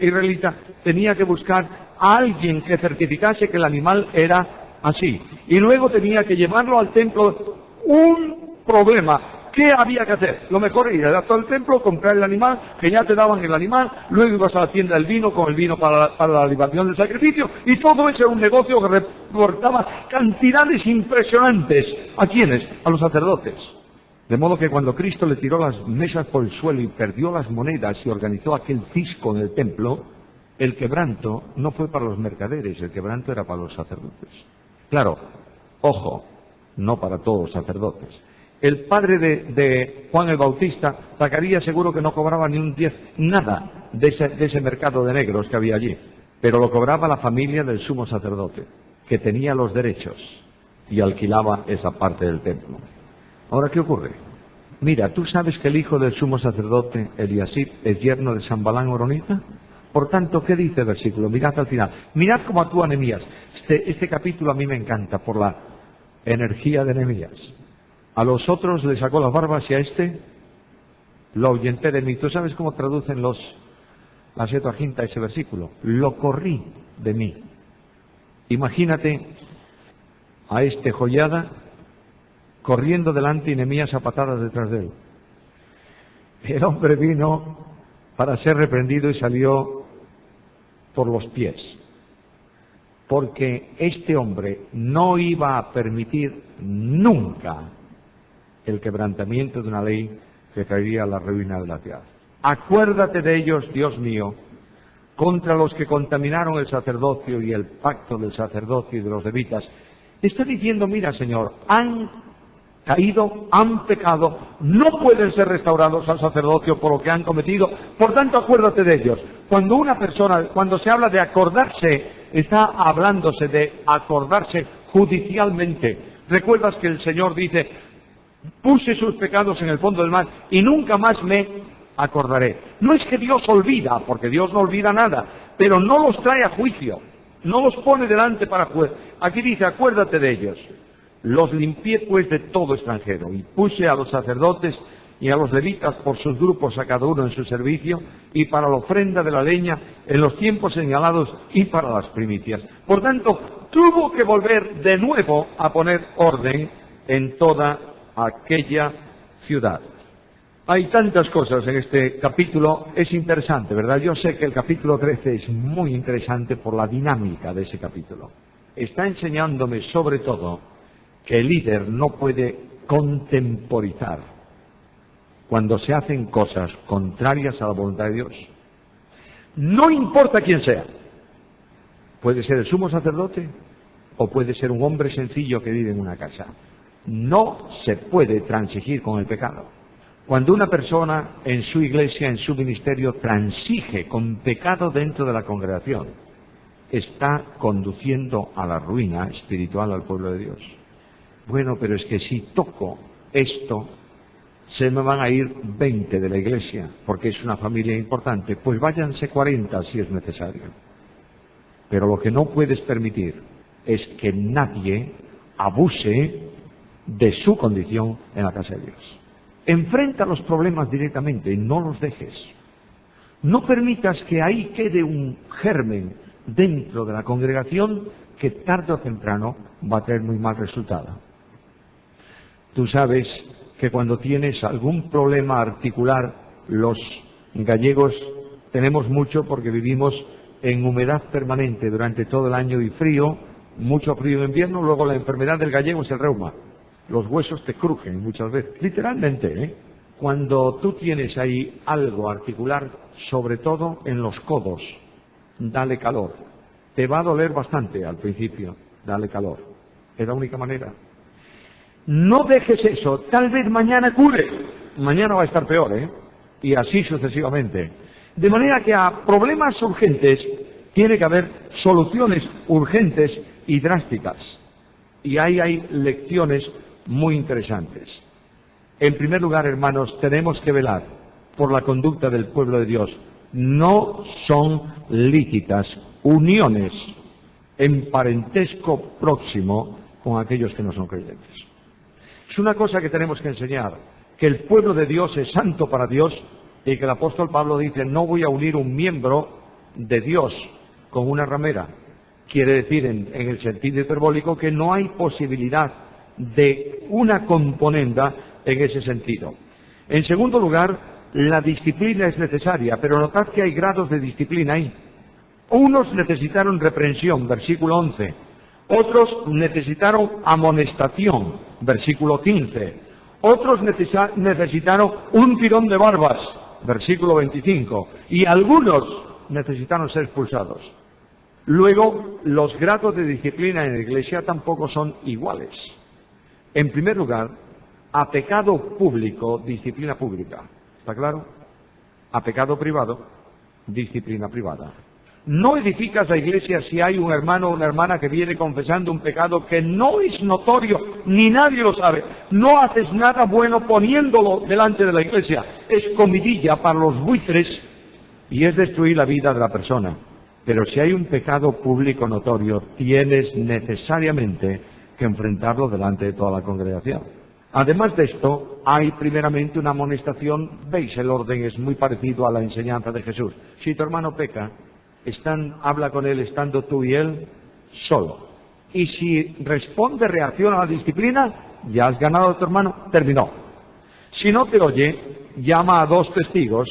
israelita tenía que buscar a alguien que certificase que el animal era así. Y luego tenía que llevarlo al templo. Un problema. ¿Qué había que hacer? Lo mejor era ir al templo, comprar el animal, que ya te daban el animal, luego ibas a la tienda del vino con el vino para la libación del sacrificio, y todo eso era un negocio que reportaba cantidades impresionantes. ¿A quiénes? A los sacerdotes. De modo que cuando Cristo le tiró las mesas por el suelo y perdió las monedas y organizó aquel cisco en el templo, el quebranto no fue para los mercaderes, el quebranto era para los sacerdotes. Claro, ojo, no para todos los sacerdotes. El padre de Juan el Bautista, Zacarías, seguro que no cobraba ni un 10, nada de ese mercado de negros que había allí, pero lo cobraba la familia del sumo sacerdote, que tenía los derechos y alquilaba esa parte del templo. Ahora, ¿qué ocurre? Mira, ¿tú sabes que el hijo del sumo sacerdote, Eliasib, es yerno de Sanbalán Horonita? Por tanto, ¿qué dice el versículo? Mirad al final. Mirad cómo actúa Nehemías. Este capítulo a mí me encanta por la energía de Nehemías. A los otros le sacó las barbas y a este lo ahuyenté de mí. ¿Tú sabes cómo traducen la Septuaginta ese versículo? Lo corrí de mí. Imagínate a este joyada corriendo delante y Nehemías a patadas detrás de él. El hombre vino para ser reprendido y salió por los pies, porque este hombre no iba a permitir nunca el quebrantamiento de una ley que traería la ruina de la ciudad. Acuérdate de ellos, Dios mío, contra los que contaminaron el sacerdocio y el pacto del sacerdocio y de los levitas. Está diciendo, mira, Señor, han caído, han pecado, no pueden ser restaurados al sacerdocio por lo que han cometido, por tanto acuérdate de ellos. Cuando una persona, cuando se habla de acordarse, está hablándose de acordarse judicialmente. ¿Recuerdas que el Señor dice, puse sus pecados en el fondo del mar y nunca más me acordaré? No es que Dios olvida, porque Dios no olvida nada, pero no los trae a juicio, no los pone delante para juez. Aquí dice, acuérdate de ellos. Los limpié pues de todo extranjero, y puse a los sacerdotes y a los levitas por sus grupos a cada uno en su servicio, y para la ofrenda de la leña en los tiempos señalados y para las primicias. Por tanto, tuvo que volver de nuevo a poner orden en toda aquella ciudad. Hay tantas cosas en este capítulo, es interesante, ¿verdad? Yo sé que el capítulo 13 es muy interesante por la dinámica de ese capítulo. Está enseñándome sobre todo que el líder no puede contemporizar cuando se hacen cosas contrarias a la voluntad de Dios. No importa quién sea. Puede ser el sumo sacerdote o puede ser un hombre sencillo que vive en una casa. No se puede transigir con el pecado. Cuando una persona en su iglesia, en su ministerio, transige con pecado dentro de la congregación, está conduciendo a la ruina espiritual al pueblo de Dios. Bueno, pero es que si toco esto, se me van a ir 20 de la iglesia, porque es una familia importante. Pues váyanse 40 si es necesario. Pero lo que no puedes permitir es que nadie abuse de su condición en la casa de Dios. Enfrenta los problemas directamente y no los dejes. No permitas que ahí quede un germen dentro de la congregación que tarde o temprano va a tener muy mal resultado. Tú sabes que cuando tienes algún problema articular, los gallegos tenemos mucho porque vivimos en humedad permanente durante todo el año y frío, mucho frío en invierno. Luego la enfermedad del gallego es el reuma. Los huesos te crujen muchas veces, literalmente, ¿eh? Cuando tú tienes ahí algo articular, sobre todo en los codos, dale calor. Te va a doler bastante al principio, dale calor. Es la única manera. No dejes eso, tal vez mañana cure, mañana va a estar peor, ¿eh? Y así sucesivamente. De manera que a problemas urgentes tiene que haber soluciones urgentes y drásticas. Y ahí hay lecciones muy interesantes. En primer lugar, hermanos, tenemos que velar por la conducta del pueblo de Dios. No son lícitas uniones en parentesco próximo con aquellos que no son creyentes. Es una cosa que tenemos que enseñar, que el pueblo de Dios es santo para Dios y que el apóstol Pablo dice, no voy a unir un miembro de Dios con una ramera. Quiere decir, en el sentido hiperbólico, que no hay posibilidad de una componenda en ese sentido. En segundo lugar, la disciplina es necesaria, pero notad que hay grados de disciplina ahí. Unos necesitaron reprensión, versículo 11. Otros necesitaron amonestación, versículo 15. Otros necesitaron un tirón de barbas, versículo 25. Y algunos necesitaron ser expulsados. Luego, los grados de disciplina en la Iglesia tampoco son iguales. En primer lugar, a pecado público, disciplina pública. ¿Está claro? A pecado privado, disciplina privada. No edificas la iglesia si hay un hermano o una hermana que viene confesando un pecado que no es notorio, ni nadie lo sabe. No haces nada bueno poniéndolo delante de la iglesia. Es comidilla para los buitres y es destruir la vida de la persona. Pero si hay un pecado público notorio, tienes necesariamente que enfrentarlo delante de toda la congregación. Además de esto, hay primeramente una amonestación. Veis, el orden es muy parecido a la enseñanza de Jesús. Si tu hermano peca, habla con él estando tú y él solo. Y si responde, reacciona a la disciplina, ya has ganado a tu hermano, terminó. Si no te oye, llama a 2 testigos,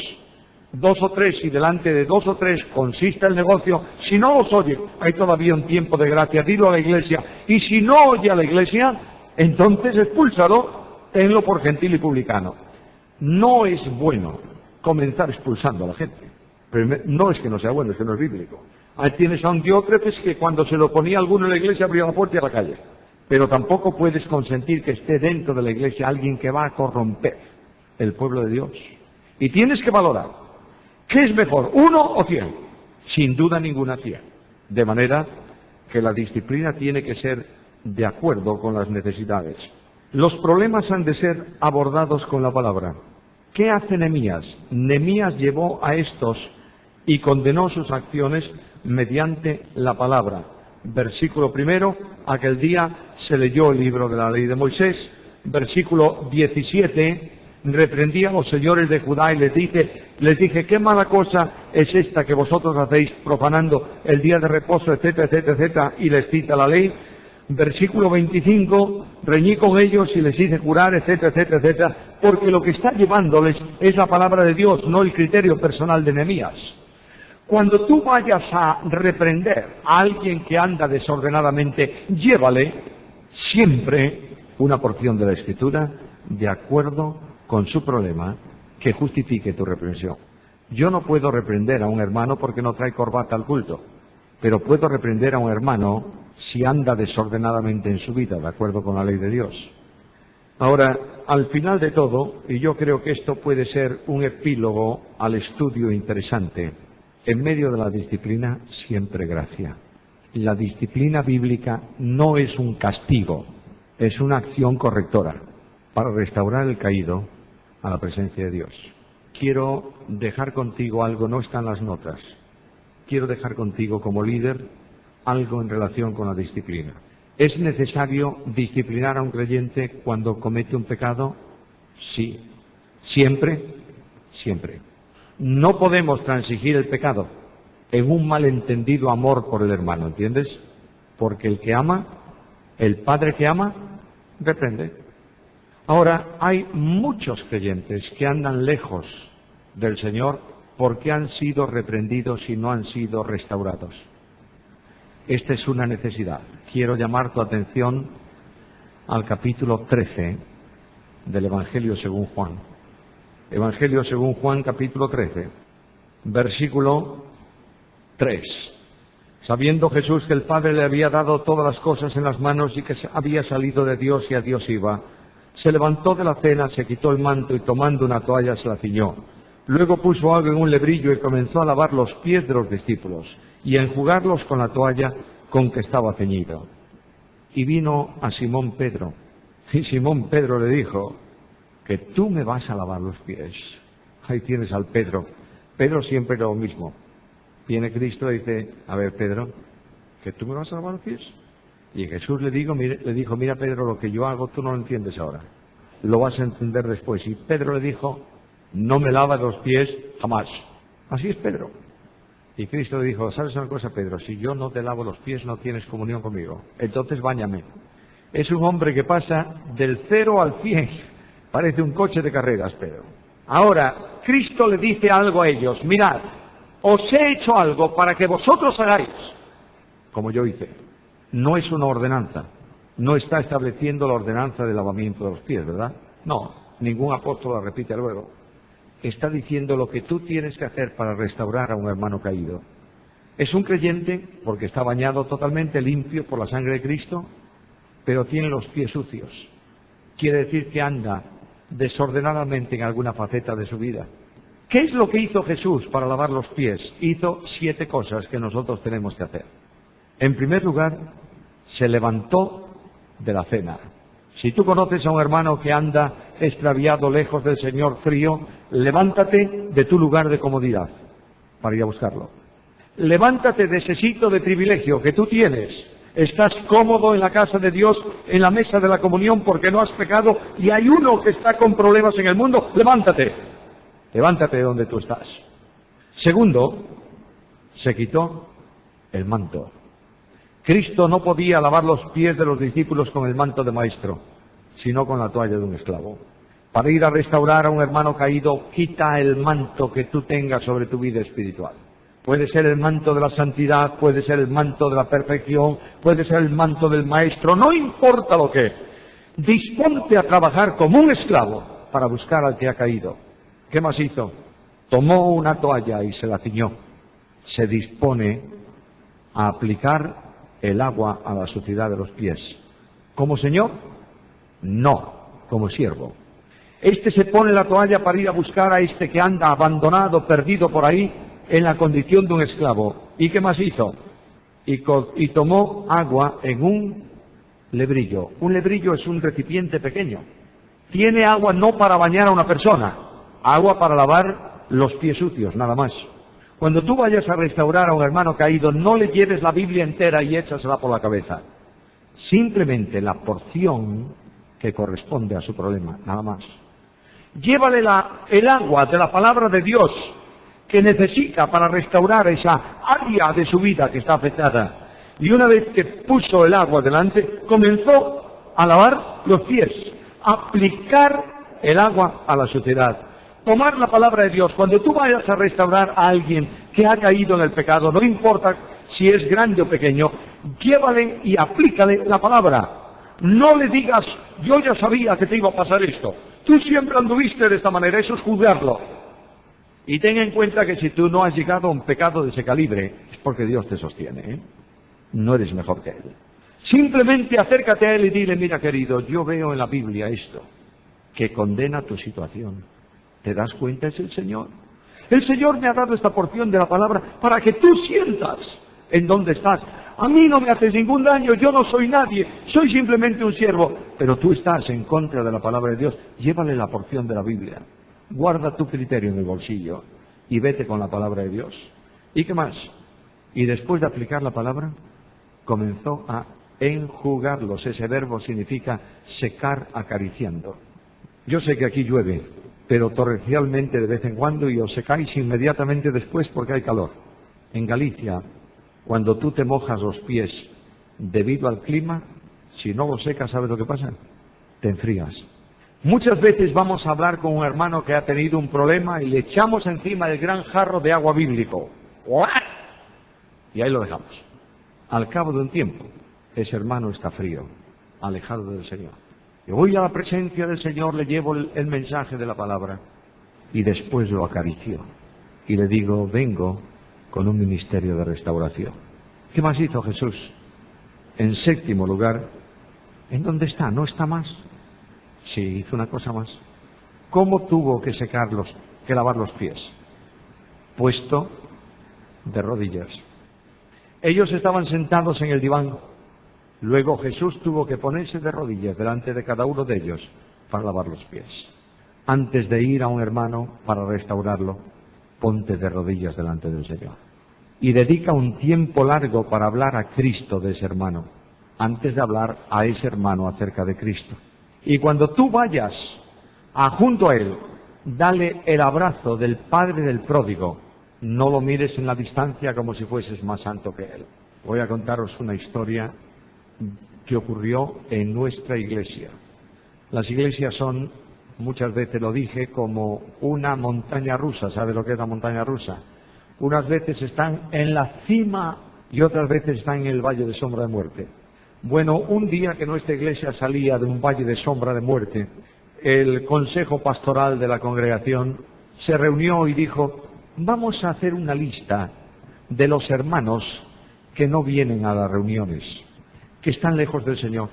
2 o 3, y delante de 2 o 3 consiste el negocio. Si no los oye, hay todavía un tiempo de gracia, dilo a la iglesia. Y si no oye a la iglesia, entonces expúlsalo, tenlo por gentil y publicano. No es bueno comenzar expulsando a la gente. Pero no es que no sea bueno, es que no es bíblico. Ahí tienes a un Diótrefes que cuando se lo ponía alguno en la iglesia abría la puerta y a la calle. Pero tampoco puedes consentir que esté dentro de la iglesia alguien que va a corromper el pueblo de Dios. Y tienes que valorar, ¿qué es mejor, 1 o 100? Sin duda ninguna 100. De manera que la disciplina tiene que ser de acuerdo con las necesidades. Los problemas han de ser abordados con la palabra. ¿Qué hace Nehemías? Nehemías llevó a estos y condenó sus acciones mediante la palabra. Versículo 1, aquel día se leyó el libro de la ley de Moisés. Versículo 17, reprendí a los señores de Judá y les dije, qué mala cosa es esta que vosotros hacéis profanando el día de reposo, etcétera, etcétera, etcétera, y les cita la ley. Versículo 25, reñí con ellos y les hice jurar, etcétera, etcétera, etcétera, porque lo que está llevándoles es la palabra de Dios, no el criterio personal de Nehemías. Cuando tú vayas a reprender a alguien que anda desordenadamente, llévale siempre una porción de la Escritura de acuerdo con su problema que justifique tu reprensión. Yo no puedo reprender a un hermano porque no trae corbata al culto, pero puedo reprender a un hermano si anda desordenadamente en su vida, de acuerdo con la ley de Dios. Ahora, al final de todo, y yo creo que esto puede ser un epílogo al estudio interesante, en medio de la disciplina, siempre gracia. La disciplina bíblica no es un castigo, es una acción correctora para restaurar el caído a la presencia de Dios. Quiero dejar contigo algo, no están las notas. Quiero dejar contigo como líder algo en relación con la disciplina. ¿Es necesario disciplinar a un creyente cuando comete un pecado? Sí. ¿Siempre? Siempre. No podemos transigir el pecado en un malentendido amor por el hermano, ¿entiendes? Porque el que ama, el padre que ama, reprende. Ahora, hay muchos creyentes que andan lejos del Señor porque han sido reprendidos y no han sido restaurados. Esta es una necesidad. Quiero llamar tu atención al capítulo 13 del Evangelio según Juan. Evangelio según Juan, capítulo 13, versículo 3. Sabiendo Jesús que el Padre le había dado todas las cosas en las manos y que había salido de Dios y a Dios iba, se levantó de la cena, se quitó el manto y tomando una toalla se la ciñó. Luego puso agua en un lebrillo y comenzó a lavar los pies de los discípulos y a enjugarlos con la toalla con que estaba ceñido. Y vino a Simón Pedro, y Simón Pedro le dijo, que tú me vas a lavar los pies. Ahí tienes al Pedro. Pedro siempre lo mismo. Viene Cristo y dice, a ver Pedro, que tú me vas a lavar los pies. Y Jesús le dijo, mira Pedro, lo que yo hago tú no lo entiendes ahora. Lo vas a entender después. Y Pedro le dijo, no me lavas los pies jamás. Así es Pedro. Y Cristo le dijo, ¿sabes una cosa, Pedro? Si yo no te lavo los pies, no tienes comunión conmigo. Entonces báñame. Es un hombre que pasa del 0 al 100. Parece un coche de carreras, Pedro. Ahora, Cristo le dice algo a ellos. Mirad, os he hecho algo para que vosotros hagáis como yo hice. No es una ordenanza. No está estableciendo la ordenanza del lavamiento de los pies, ¿verdad? No, ningún apóstol la repite luego. Está diciendo lo que tú tienes que hacer para restaurar a un hermano caído. Es un creyente porque está bañado totalmente, limpio por la sangre de Cristo, pero tiene los pies sucios. Quiere decir que anda desordenadamente en alguna faceta de su vida. ¿Qué es lo que hizo Jesús para lavar los pies? Hizo 7 cosas que nosotros tenemos que hacer. En primer lugar, se levantó de la cena. Si tú conoces a un hermano que anda extraviado lejos del Señor, frío, levántate de tu lugar de comodidad para ir a buscarlo. Levántate de ese sitio de privilegio que tú tienes. Estás cómodo en la casa de Dios, en la mesa de la comunión, porque no has pecado, y hay uno que está con problemas en el mundo. Levántate. Levántate de donde tú estás. Segundo, se quitó el manto. Cristo no podía lavar los pies de los discípulos con el manto de maestro, sino con la toalla de un esclavo. Para ir a restaurar a un hermano caído, quita el manto que tú tengas sobre tu vida espiritual. Puede ser el manto de la santidad, puede ser el manto de la perfección, puede ser el manto del maestro, no importa lo que. Disponte a trabajar como un esclavo para buscar al que ha caído. ¿Qué más hizo? Tomó una toalla y se la ciñó. Se dispone a aplicar el agua a la suciedad de los pies. ¿Como Señor? No, como siervo. Este se pone la toalla para ir a buscar a este que anda abandonado, perdido por ahí, en la condición de un esclavo. ¿Y qué más hizo? Y tomó agua en un lebrillo. Un lebrillo es un recipiente pequeño. Tiene agua no para bañar a una persona, agua para lavar los pies sucios, nada más. Cuando tú vayas a restaurar a un hermano caído, no le lleves la Biblia entera y échasela por la cabeza. Simplemente la porción que corresponde a su problema, nada más. Llévale el agua de la palabra de Dios que necesita para restaurar esa área de su vida que está afectada. Y una vez que puso el agua delante, comenzó a lavar los pies, aplicar el agua a la suciedad. Tomar la palabra de Dios. Cuando tú vayas a restaurar a alguien que ha caído en el pecado, no importa si es grande o pequeño, llévale y aplícale la palabra. No le digas, yo ya sabía que te iba a pasar esto. Tú siempre anduviste de esta manera, eso es juzgarlo. Y ten en cuenta que si tú no has llegado a un pecado de ese calibre, es porque Dios te sostiene, ¿eh? No eres mejor que Él. Simplemente acércate a Él y dile, mira querido, yo veo en la Biblia esto, que condena tu situación. ¿Te das cuenta? Es el Señor. El Señor me ha dado esta porción de la palabra para que tú sientas en dónde estás. A mí no me haces ningún daño, yo no soy nadie, soy simplemente un siervo. Pero tú estás en contra de la palabra de Dios. Llévale la porción de la Biblia. Guarda tu criterio en el bolsillo y vete con la palabra de Dios. ¿Y qué más? Y después de aplicar la palabra, comenzó a enjugarlos. Ese verbo significa secar acariciando. Yo sé que aquí llueve, pero torrencialmente de vez en cuando, y os secáis inmediatamente después porque hay calor. En Galicia, cuando tú te mojas los pies debido al clima, si no los secas, ¿sabes lo que pasa? Te enfrías. Muchas veces vamos a hablar con un hermano que ha tenido un problema y le echamos encima el gran jarro de agua bíblico. Y ahí lo dejamos. Al cabo de un tiempo, ese hermano está frío, alejado del Señor. Yo voy a la presencia del Señor, le llevo el mensaje de la palabra y después lo acaricio. Y le digo, vengo con un ministerio de restauración. ¿Qué más hizo Jesús? En séptimo lugar, ¿en dónde está? ¿No está más? Sí, hizo una cosa más. ¿Cómo tuvo que secarlos, que lavar los pies? Puesto de rodillas. Ellos estaban sentados en el diván. Luego Jesús tuvo que ponerse de rodillas delante de cada uno de ellos para lavar los pies. Antes de ir a un hermano para restaurarlo, ponte de rodillas delante del Señor. Y dedica un tiempo largo para hablar a Cristo de ese hermano, antes de hablar a ese hermano acerca de Cristo. Y cuando tú vayas junto a él, dale el abrazo del padre del pródigo, No lo mires en la distancia como si fueses más santo que él. Voy a contaros una historia que ocurrió en nuestra iglesia. Las iglesias son, muchas veces lo dije, como una montaña rusa. ¿Sabe lo que es la montaña rusa? Unas veces están en la cima y otras veces están en el valle de sombra de muerte. Bueno, un día que nuestra iglesia salía de un valle de sombra de muerte, el consejo pastoral de la congregación se reunió y dijo: vamos a hacer una lista de los hermanos que no vienen a las reuniones, que están lejos del Señor.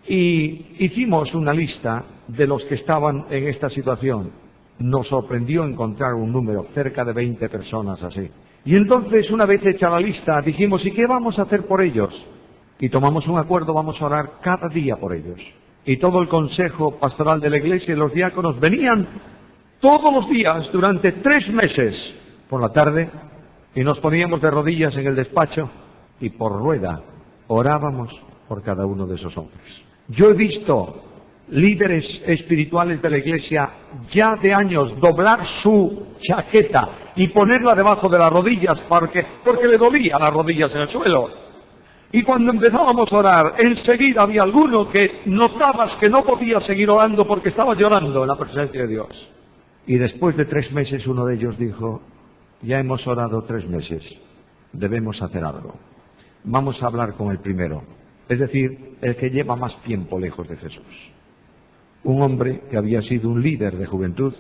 Y hicimos una lista de los que estaban en esta situación. Nos sorprendió encontrar un número, cerca de 20 personas así. Y entonces, una vez hecha la lista, dijimos: ¿y qué vamos a hacer por ellos? Y tomamos un acuerdo: vamos a orar cada día por ellos. Y todo el consejo pastoral de la iglesia y los diáconos venían todos los días durante 3 meses por la tarde y nos poníamos de rodillas en el despacho y por rueda orábamos por cada uno de esos hombres. Yo he visto líderes espirituales de la iglesia ya de años doblar su chaqueta y ponerla debajo de las rodillas porque le dolía las rodillas en el suelo. Y cuando empezábamos a orar, enseguida había alguno que notabas que no podía seguir orando porque estaba llorando en la presencia de Dios. Y después de 3 meses uno de ellos dijo: ya hemos orado 3 meses, debemos hacer algo. Vamos a hablar con el primero, es decir, el que lleva más tiempo lejos de Jesús. Un hombre que había sido un líder de juventud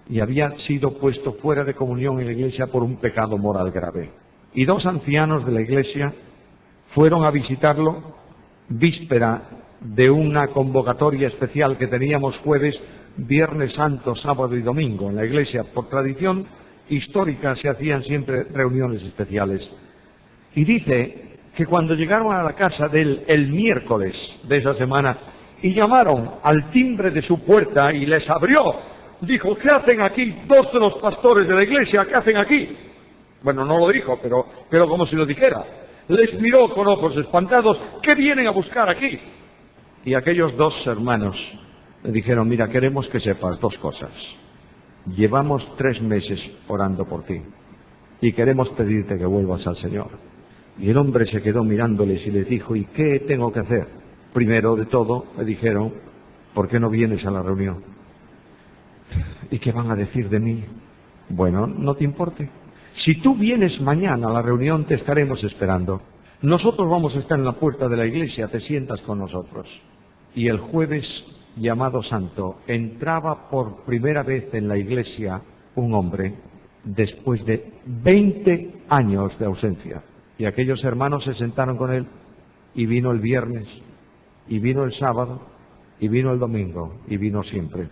y había sido puesto fuera de comunión en la iglesia por un pecado moral grave. Y 2 ancianos de la iglesia fueron a visitarlo víspera de una convocatoria especial que teníamos jueves, viernes santo, sábado y domingo. En la iglesia, por tradición histórica, se hacían siempre reuniones especiales. Y dice que cuando llegaron a la casa de él el miércoles de esa semana y llamaron al timbre de su puerta y les abrió, dijo: ¿qué hacen aquí 2 de los pastores de la iglesia? ¿Qué hacen aquí? Bueno, no lo dijo, pero como si lo dijera. Les miró con ojos espantados: ¿qué vienen a buscar aquí? Y aquellos 2 hermanos le dijeron: mira, queremos que sepas 2 cosas. Llevamos 3 meses orando por ti y queremos pedirte que vuelvas al Señor. Y el hombre se quedó mirándoles y les dijo: ¿y qué tengo que hacer? Primero de todo, le dijeron: ¿por qué no vienes a la reunión? ¿Y qué van a decir de mí? Bueno, no te importe. Si tú vienes mañana a la reunión, te estaremos esperando. Nosotros vamos a estar en la puerta de la iglesia, te sientas con nosotros. Y el jueves llamado santo entraba por primera vez en la iglesia un hombre después de 20 años de ausencia. Y aquellos hermanos se sentaron con él y vino el viernes, y vino el sábado, y vino el domingo, y vino siempre.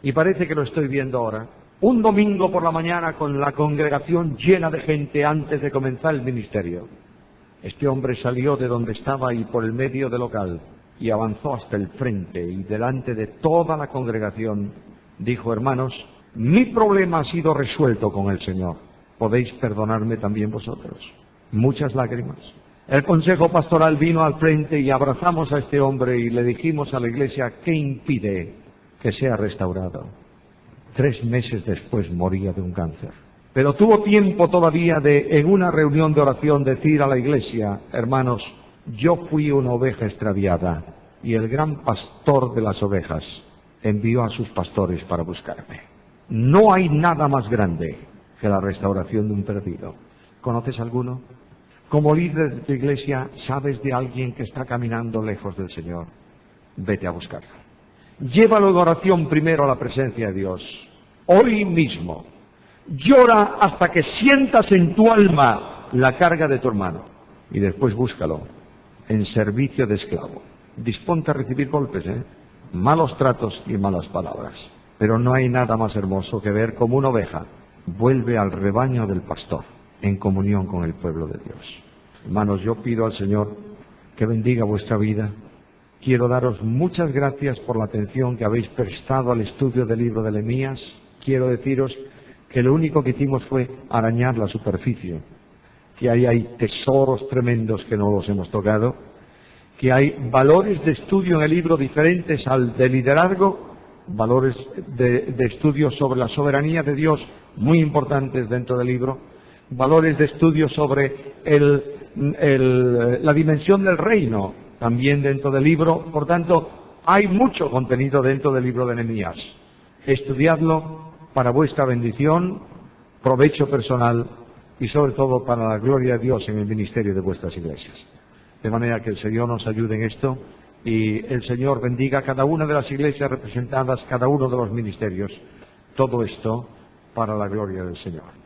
Y parece que lo estoy viendo ahora. Un domingo por la mañana con la congregación llena de gente antes de comenzar el ministerio. Este hombre salió de donde estaba y por el medio del local y avanzó hasta el frente y delante de toda la congregación dijo: hermanos, mi problema ha sido resuelto con el Señor. ¿Podéis perdonarme también vosotros? Muchas lágrimas. El consejo pastoral vino al frente y abrazamos a este hombre y le dijimos a la iglesia: ¿qué impide que sea restaurado? 3 meses después moría de un cáncer. Pero tuvo tiempo todavía de, en una reunión de oración, decir a la iglesia: hermanos, yo fui una oveja extraviada y el gran pastor de las ovejas envió a sus pastores para buscarme. No hay nada más grande que la restauración de un perdido. ¿Conoces alguno? Como líder de tu iglesia, ¿sabes de alguien que está caminando lejos del Señor? Vete a buscarlo. Llévalo en oración primero a la presencia de Dios. Hoy mismo. Llora hasta que sientas en tu alma la carga de tu hermano. Y después búscalo en servicio de esclavo. Disponte a recibir golpes, malos tratos y malas palabras. Pero no hay nada más hermoso que ver cómo una oveja vuelve al rebaño del pastor en comunión con el pueblo de Dios. Hermanos, yo pido al Señor que bendiga vuestra vida. Quiero daros muchas gracias por la atención que habéis prestado al estudio del libro de Nehemías. Quiero deciros que lo único que hicimos fue arañar la superficie, que ahí hay tesoros tremendos que no los hemos tocado, que hay valores de estudio en el libro diferentes al de liderazgo valores de estudio sobre la soberanía de Dios, muy importantes dentro del libro, valores de estudio sobre la dimensión del reino, también dentro del libro. Por tanto, hay mucho contenido dentro del libro de Nehemías. Estudiadlo para vuestra bendición, provecho personal y sobre todo para la gloria de Dios en el ministerio de vuestras iglesias. De manera que el Señor nos ayude en esto y el Señor bendiga cada una de las iglesias representadas, cada uno de los ministerios. Todo esto para la gloria del Señor.